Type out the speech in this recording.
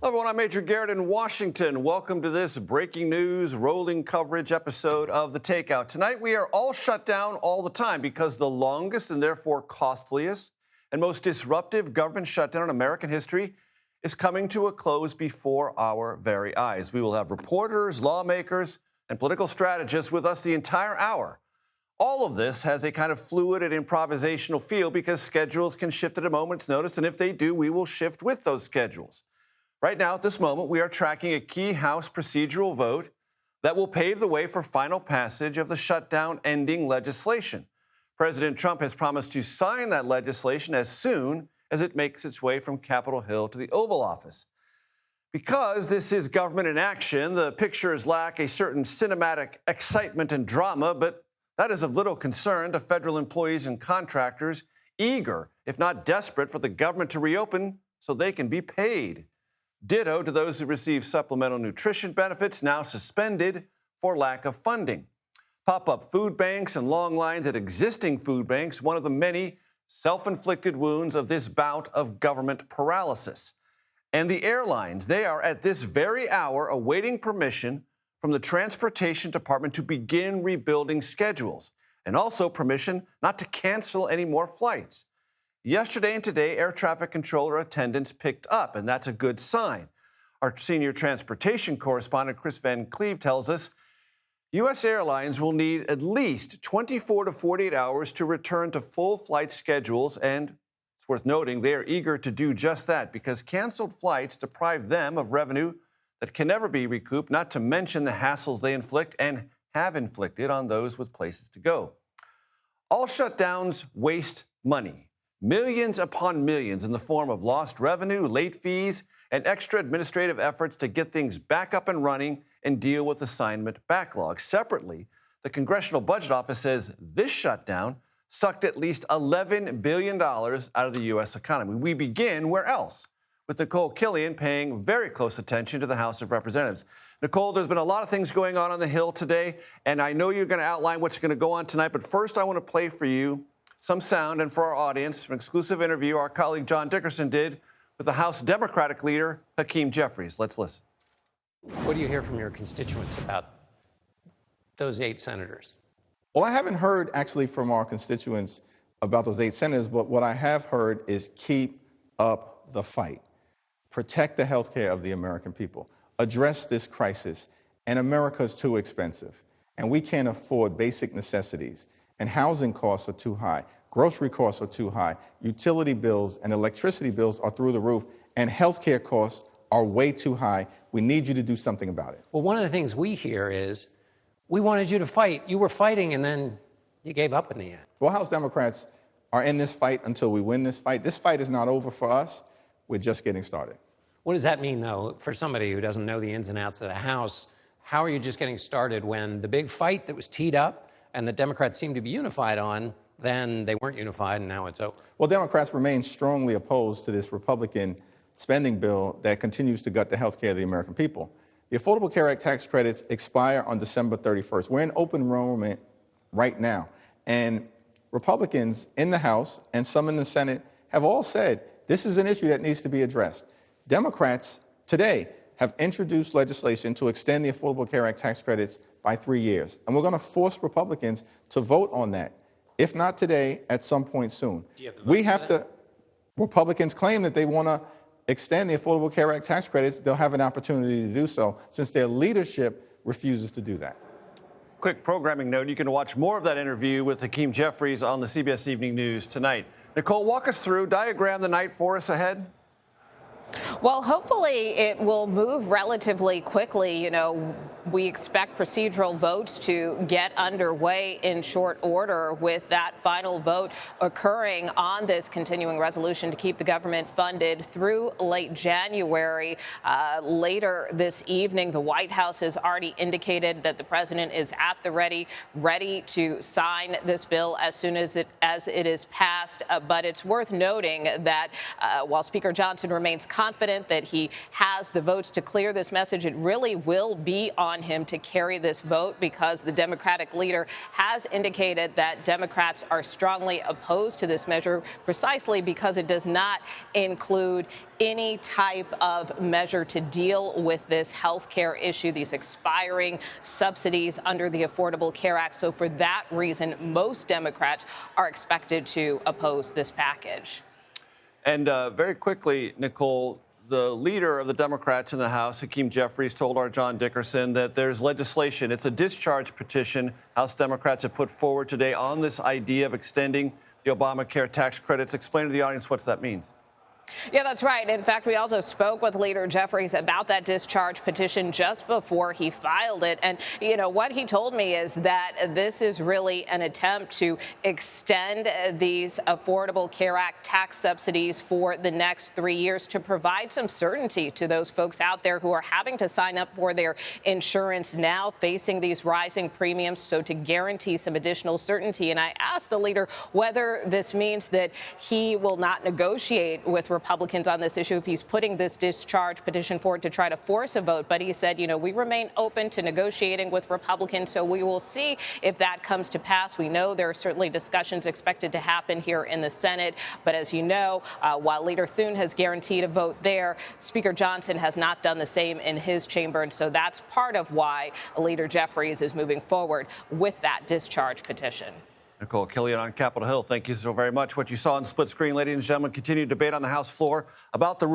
Hello, everyone. I'm Major Garrett in Washington. Welcome to this breaking news, rolling coverage episode of The Takeout. Tonight, we are all shut down all the time because the longest and therefore costliest and most disruptive government shutdown in American history is coming to a close before our very eyes. We will have reporters, lawmakers, and political strategists with us the entire hour. All of this has a kind of fluid and improvisational feel because schedules can shift at a moment's notice, and if they do, we will shift with those schedules. Right now, at this moment, we are tracking a key House procedural vote that will pave the way for final passage of the shutdown-ending legislation. President Trump has promised to sign that legislation as soon as it makes its way from Capitol Hill to the Oval Office. Because this is government in action, the pictures lack a certain cinematic excitement and drama, but that is of little concern to federal employees and contractors eager, if not desperate, for the government to reopen so they can be paid. Ditto to those who receive supplemental nutrition benefits now suspended for lack of funding. Pop-up food banks and long lines at existing food banks, one of the many self-inflicted wounds of this bout of government paralysis. And the airlines, they are at this very hour awaiting permission from the Transportation Department to begin rebuilding schedules, and also permission not to cancel any more flights. Yesterday and today, air traffic controller attendance picked up, and that's a good sign. Our senior transportation correspondent, Chris Van Cleve, tells us U.S. airlines will need at least 24 to 48 hours to return to full flight schedules, and it's worth noting they are eager to do just that because canceled flights deprive them of revenue that can never be recouped, not to mention the hassles they inflict and have inflicted on those with places to go. All shutdowns waste money. Millions upon millions in the form of lost revenue, late fees, and extra administrative efforts to get things back up and running and deal with assignment backlogs. Separately, the Congressional Budget Office says this shutdown sucked at least $11 billion out of the U.S. economy. We begin where else? With Nikole Killion paying very close attention to the House of Representatives. Nikole, there's been a lot of things going on the Hill today, and I know you're going to outline what's going to go on tonight, but first I want to play for you some sound, and for our audience, an exclusive interview our colleague John Dickerson did with the House Democratic leader, Hakeem Jeffries. Let's listen. What do you hear from your constituents about those 8 senators? Well, I haven't heard actually from our constituents about those 8 senators, but what I have heard is keep up the fight. Protect the health care of the American people. Address this crisis. And America's too expensive. And we can't afford basic necessities. And housing costs are too high. Grocery costs are too high. Utility bills and electricity bills are through the roof. And healthcare costs are way too high. We need you to do something about it. Well, one of the things we hear is, we wanted you to fight. You were fighting, and then you gave up in the end. Well, House Democrats are in this fight until we win this fight. This fight is not over for us. We're just getting started. What does that mean, though, for somebody who doesn't know the ins and outs of the House? How are you just getting started when the big fight that was teed up and the Democrats seem to be unified on, then they weren't unified, and now it's over? Well, Democrats remain strongly opposed to this Republican spending bill that continues to gut the health care of the American people. The Affordable Care Act tax credits expire on December 31st. We're in open enrollment right now. And Republicans in the House and some in the Senate have all said this is an issue that needs to be addressed. Democrats today have introduced legislation to extend the Affordable Care Act tax credits by 3 years. And we're going to force Republicans to vote on that. If not today, at some point soon. We have to, Republicans claim that they want to extend the Affordable Care Act tax credits. They'll have an opportunity to do so since their leadership refuses to do that. Quick programming note, you can watch more of that interview with Hakeem Jeffries on the CBS Evening News tonight. Nikole, walk us through, diagram the night for us ahead. Well, hopefully it will move relatively quickly. You know, we expect procedural votes to get underway in short order, with that final vote occurring on this continuing resolution to keep the government funded through late January. Later this evening, the White House has already indicated that the president is at the ready to sign this bill as soon as it is passed. But it's worth noting that while Speaker Johnson remains confident that he has the votes to clear this message, it really will be on on him to carry this vote because the Democratic leader has indicated that Democrats are strongly opposed to this measure precisely because it does not include any type of measure to deal with this health care issue, these expiring subsidies under the Affordable Care Act. So for that reason, most Democrats are expected to oppose this package. And very quickly, Nikole, the leader of the Democrats in the House, Hakeem Jeffries, told our John Dickerson that there's legislation. It's a discharge petition House Democrats have put forward today on this idea of extending the Obamacare tax credits. Explain to the audience what that means. Yeah, that's right. In fact, we also spoke with Leader Jeffries about that discharge petition just before he filed it. And, you know, what he told me is that this is really an attempt to extend these Affordable Care Act tax subsidies for the next 3 years to provide some certainty to those folks out there who are having to sign up for their insurance now, facing these rising premiums. So to guarantee some additional certainty. And I asked the leader whether this means that he will not negotiate with Republicans on this issue if he's putting this discharge petition forward to try to force a vote. But he said, you know, we remain open to negotiating with Republicans, so we will see if that comes to pass. We know there are certainly discussions expected to happen here in the Senate. But as you know, while Leader Thune has guaranteed a vote there, Speaker Johnson has not done the same in his chamber. And so that's part of why Leader Jeffries is moving forward with that discharge petition. Nikole Killion on Capitol Hill, thank you so very much. What you saw on split screen, ladies and gentlemen, continued debate on the House floor about the